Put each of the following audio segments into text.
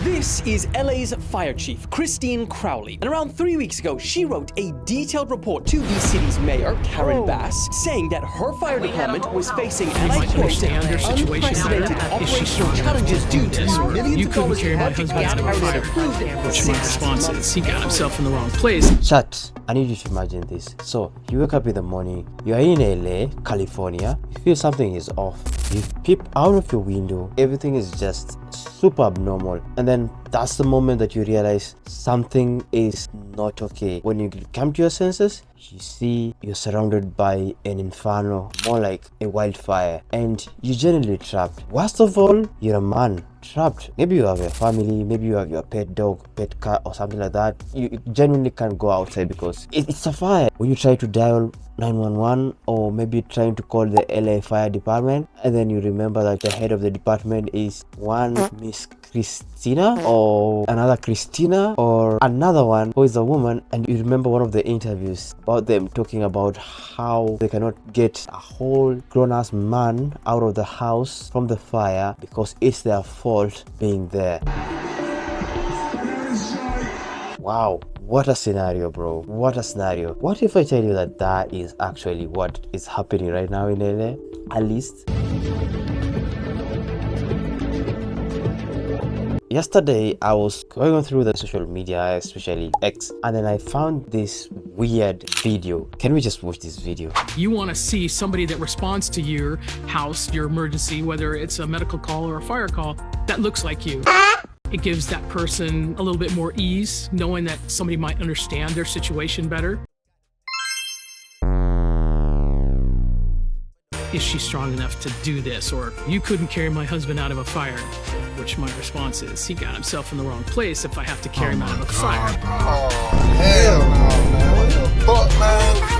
This is LA's fire chief, Christine Crowley. And around 3 weeks ago, she wrote a detailed report to the city's mayor, Karen Bass, saying that her fire department was facing, and I quote, unprecedented operational challenges due to millions of dollars in budget cuts already approved. Which my response is, he got himself in the wrong place. Chat, I need you to imagine this. So, you wake up in the morning, you are in LA, California, you feel something is off. You peep out of your window, everything is just super abnormal. And then that's the moment that you realize something is not okay. When you come to your senses, you see you're surrounded by an inferno, more like a wildfire, and you're generally trapped. Worst of all, you're a man trapped. Maybe you have a family, maybe you have your pet dog, pet cat, or something like that. You genuinely can't go outside because it's a fire. When you try to dial 911 or maybe trying to call the LA fire department, and then you remember that the head of the department is one Miss Christina or another Christina or another one who is a woman, and you remember one of the interviews about them talking about how they cannot get a whole grown-ass man out of the house from the fire because it's their fault being there. Wow, what a scenario, bro. What a scenario. What if I tell you that that is actually what is happening right now in LA? At least. Yesterday, I was going through the social media, especially X, and then I found this weird video. Can we just watch this video? You want to see somebody that responds to your house, your emergency, whether it's a medical call or a fire call, that looks like you. It gives that person a little bit more ease, knowing that somebody might understand their situation better. Is she strong enough to do this? Or you couldn't carry my husband out of a fire, which my response is, he got himself in the wrong place if I have to carry him out of a fire. Oh, hell no, man. What the fuck, man?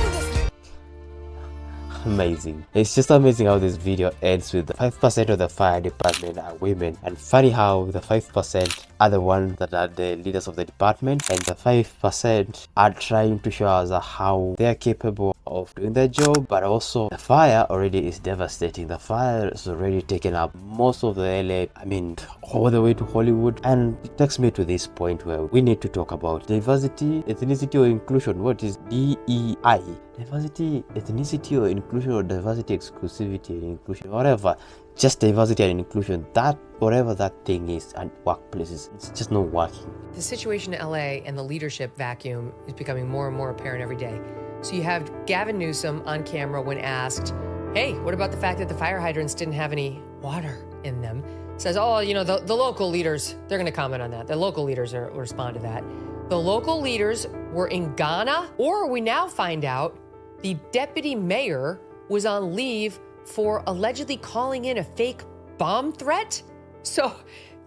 Amazing. It's just amazing how this video ends with 5% of the fire department are women, and funny how the 5% are the ones that are the leaders of the department, and the 5% are trying to show us how they are capable of doing their job. But also the fire already is devastating. The fire is already taken up most of the LA, I mean all the way to Hollywood, and it takes me to this point where we need to talk about diversity, ethnicity, or inclusion. What is DEI? Diversity, ethnicity, or inclusion, or diversity, exclusivity, and inclusion, whatever. Just diversity and inclusion, that whatever that thing is at workplaces, it's just not working. The situation in LA and the leadership vacuum is becoming more and more apparent every day. So you have Gavin Newsom on camera when asked, hey, what about the fact that the fire hydrants didn't have any water in them? Says, oh, you know, the local leaders, they're going to comment on that. The local leaders will respond to that. The local leaders were in Ghana, or we now find out the deputy mayor was on leave for allegedly calling in a fake bomb threat. So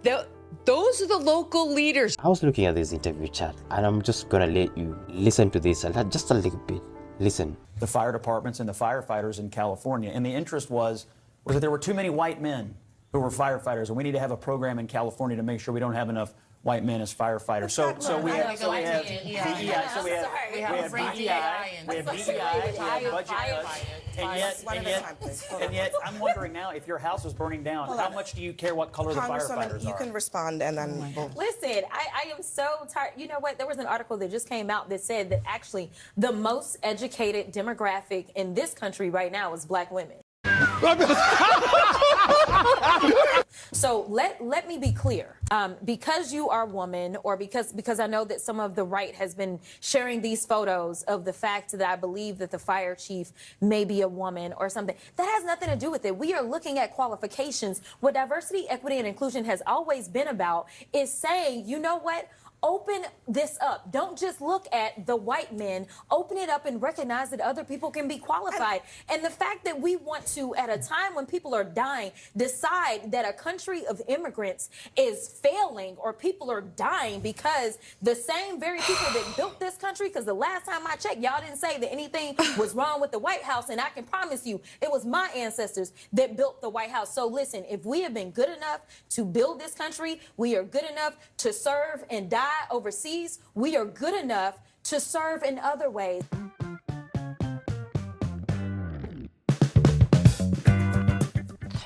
those are the local leaders. I was looking at this interview chat, and I'm just gonna let you listen to this just a little bit. Listen. The fire departments and the firefighters in California, and the interest was that there were too many white men who were firefighters, and we need to have a program in California to make sure we don't have enough white men as firefighters. So we have DEI, so we have budget cuts, and yet I'm wondering now, if your house is burning down, how much do you care what color the firefighters are? You can respond and then we'll... Listen, I am so tired. You know what? There was an article that just came out that said that actually the most educated demographic in this country right now is black women. So let me be clear. Because you are a woman, or because I know that some of the right has been sharing these photos of the fact that I believe that the fire chief may be a woman or something, that has nothing to do with it. We are looking at qualifications. What diversity, equity, and inclusion has always been about is saying, you know what? Open this up. Don't just look at the white men. Open it up and recognize that other people can be qualified. And the fact that we want to, at a time when people are dying, decide that a country of immigrants is failing or people are dying because the same very people that built this country, because the last time I checked, y'all didn't say that anything was wrong with the White House, and I can promise you it was my ancestors that built the White House. So listen, if we have been good enough to build this country, we are good enough to serve and die overseas, we are good enough to serve in other ways.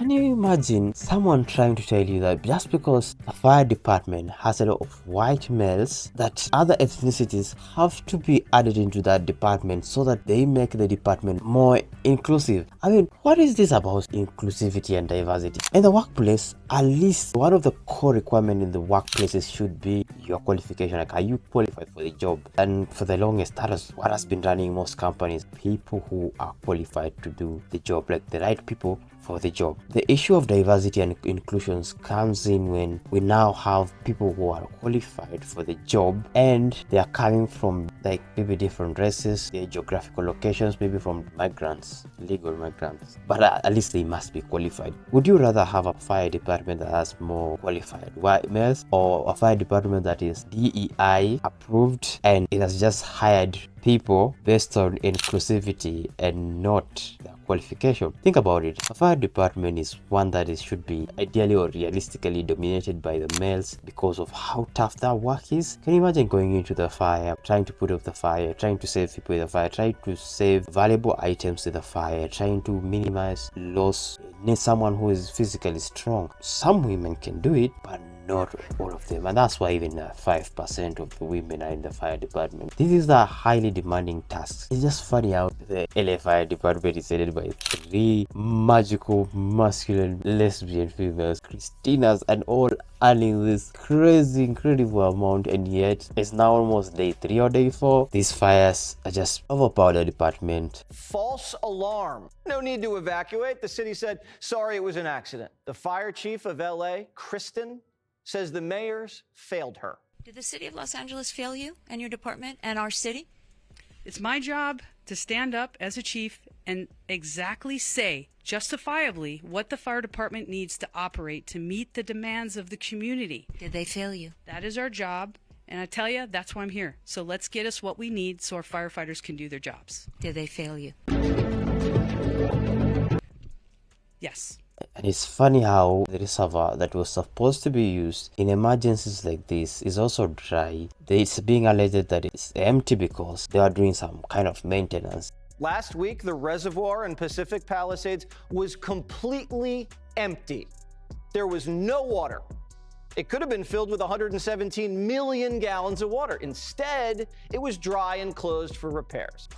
Can you imagine someone trying to tell you that just because the fire department has a lot of white males, that other ethnicities have to be added into that department so that they make the department more inclusive? I mean, what is this about inclusivity and diversity? In the workplace, at least one of the core requirements in the workplaces should be your qualification. Like, are you qualified for the job? And for the longest, that is what has been running most companies. People who are qualified to do the job, like the right people for the job. The issue of diversity and inclusions comes in when we now have people who are qualified for the job and they are coming from like maybe different races, their geographical locations, maybe from migrants, legal migrants, but at least they must be qualified. Would you rather have a fire department that has more qualified white males, or a fire department that is DEI approved and it has just hired people based on inclusivity and not their qualification? Think about it. A fire department is one that should be ideally or realistically dominated by the males because of how tough that work is. Can you imagine going into the fire, trying to put out the fire, trying to save people in the fire, trying to save valuable items in the fire, trying to minimize loss? You need someone who is physically strong. Some women can do it, but not all of them, and that's why even 5% of the women are in the fire department. This is a highly demanding task. It's just funny how the LA fire department is headed by 3 magical, masculine, lesbian females, Christinas, and all earning this crazy, incredible amount, and yet it's now almost day 3 or day 4. These fires are just overpowered the department. False alarm. No need to evacuate. The city said, sorry, it was an accident. The fire chief of LA, Kristen, says the mayors failed her. Did the city of Los Angeles fail you and your department and our city? It's my job to stand up as a chief and exactly say, justifiably, what the fire department needs to operate to meet the demands of the community. Did they fail you? That is our job, and I tell you, that's why I'm here. So let's get us what we need so our firefighters can do their jobs. Did they fail you? Yes. And it's funny how the reservoir that was supposed to be used in emergencies like this is also dry. It's being alleged that it's empty because they are doing some kind of maintenance. Last week, the reservoir in Pacific Palisades was completely empty. There was no water. It could have been filled with 117 million gallons of water. Instead, it was dry and closed for repairs.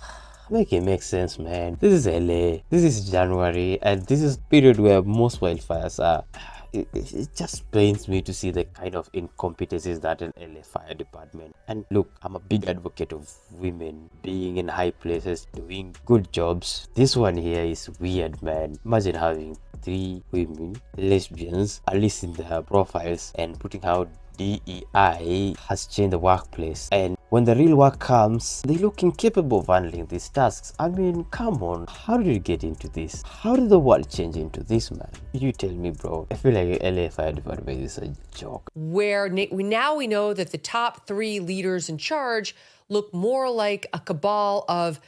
Make it make sense, man. This is LA. This is January, and this is period where most wildfires are. It just pains me to see the kind of incompetencies that in LA fire department. And look, I'm a big advocate of women being in high places, doing good jobs. This one here is weird, man. Imagine having 3 women, lesbians, at least in their profiles, and putting out DEI has changed the workplace, and when the real work comes, they look incapable of handling these tasks. I mean, come on, how did you get into this? How did the world change into this, man? You tell me, bro. I feel like LA Fire Department is a joke. Where we know that the top 3 leaders in charge look more like a cabal of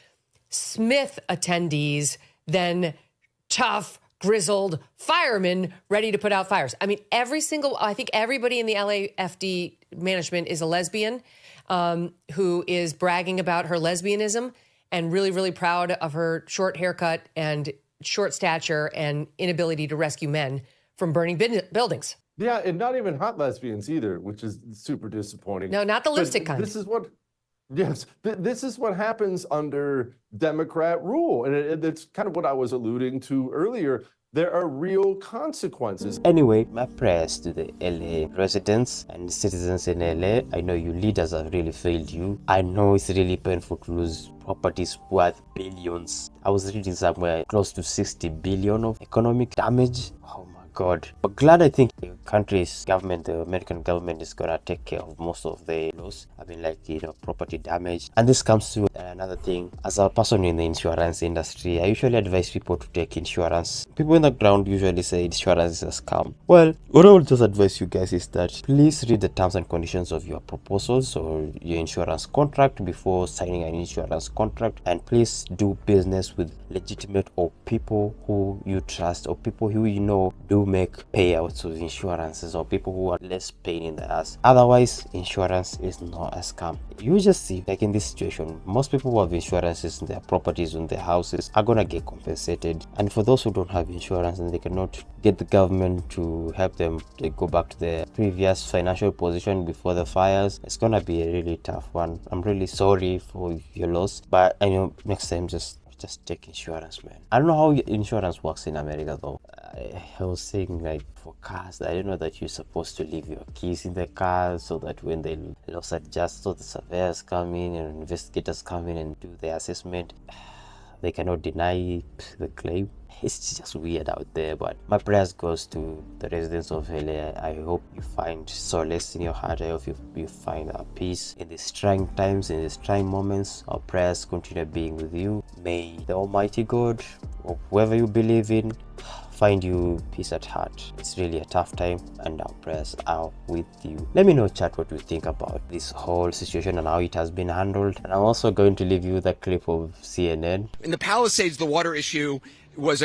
Smith attendees than tough, grizzled firemen ready to put out fires. I mean, I think everybody in the LAFD management is a lesbian who is bragging about her lesbianism and really, really proud of her short haircut and short stature and inability to rescue men from burning buildings. Yeah, and not even hot lesbians either, which is super disappointing. No, not the lipstick kind. This is what happens under Democrat rule. And it's kind of what I was alluding to earlier. There are real consequences. Anyway, my prayers to the LA residents and citizens in LA. I know you leaders have really failed you. I know it's really painful to lose properties worth billions. I was reading somewhere close to 60 billion of economic damage. Oh my God. But glad I think the country's government, the American government, is gonna take care of most of the loss. I mean, like, property damage. And this comes to another thing. As a person in the insurance industry, I usually advise people to take insurance. People in the ground usually say insurance is a scam. Well, what I would just advise you guys is that please read the terms and conditions of your proposals or your insurance contract before signing an insurance contract. And please do business with legitimate or people who you trust or people who you know do who make payouts with insurances or people who are less pain in the ass. Otherwise, insurance is not a scam. You just see, like in this situation, most people who have insurances in their properties, in their houses, are gonna get compensated. And for those who don't have insurance and they cannot get the government to help them to go back to their previous financial position before the fires, it's gonna be a really tough one. I'm really sorry for your loss, but I know next time just take insurance, man. I don't know how insurance works in America though. I was saying, like, for cars, I didn't know that you're supposed to leave your keys in the car so that when they loss adjust, so the surveyors come in and investigators come in and do the assessment, they cannot deny the claim. It's just weird out there, but my prayers goes to the residents of LA. I hope you find solace in your heart. I hope you find peace in these trying times, in these trying moments. Our prayers continue being with you. May the Almighty God, or whoever you believe in, find you peace at heart. It's really a tough time and our prayers are with you. Let me know, chat, what you think about this whole situation and how it has been handled. And I'm also going to leave you the clip of CNN. In the Palisades, the water issue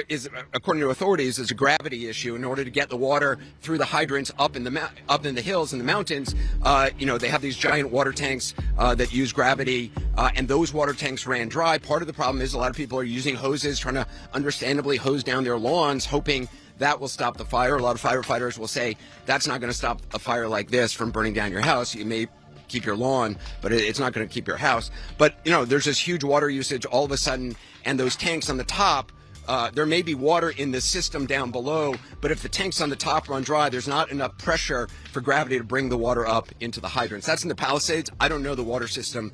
is according to authorities, is a gravity issue. In order to get the water through the hydrants up in the hills and the mountains, they have these giant water tanks that use gravity, and those water tanks ran dry. Part of the problem is a lot of people are using hoses, trying to understandably hose down their lawns, hoping that will stop the fire. A lot of firefighters will say that's not going to stop a fire like this from burning down your house. You may keep your lawn, but it's not going to keep your house. But there's this huge water usage all of a sudden, and those tanks on the top, there may be water in the system down below, but if the tanks on the top run dry, there's not enough pressure for gravity to bring the water up into the hydrants. That's in the Palisades. I don't know the water system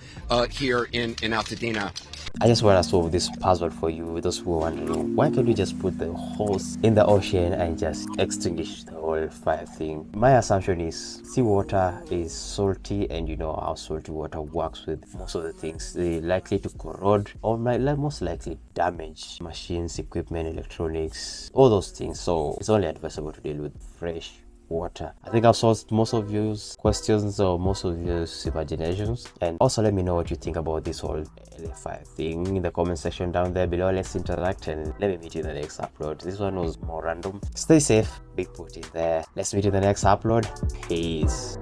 here in Altadena. I just want to solve this puzzle for you, those who are wondering, why can't we just put the hose in the ocean and just extinguish the whole fire thing? My assumption is seawater is salty, and you know how salty water works with most of the things. They're likely to corrode or most likely damage machines, equipment, electronics, all those things. So it's only advisable to deal with fresh water. I think I've solved most of your questions or most of your imaginations. And also let me know what you think about this whole LA5 thing in the comment section down there below. Let's interact and let me meet you in the next upload. This one was more random. Stay safe, big put in there. Let's meet you in the next upload. Peace.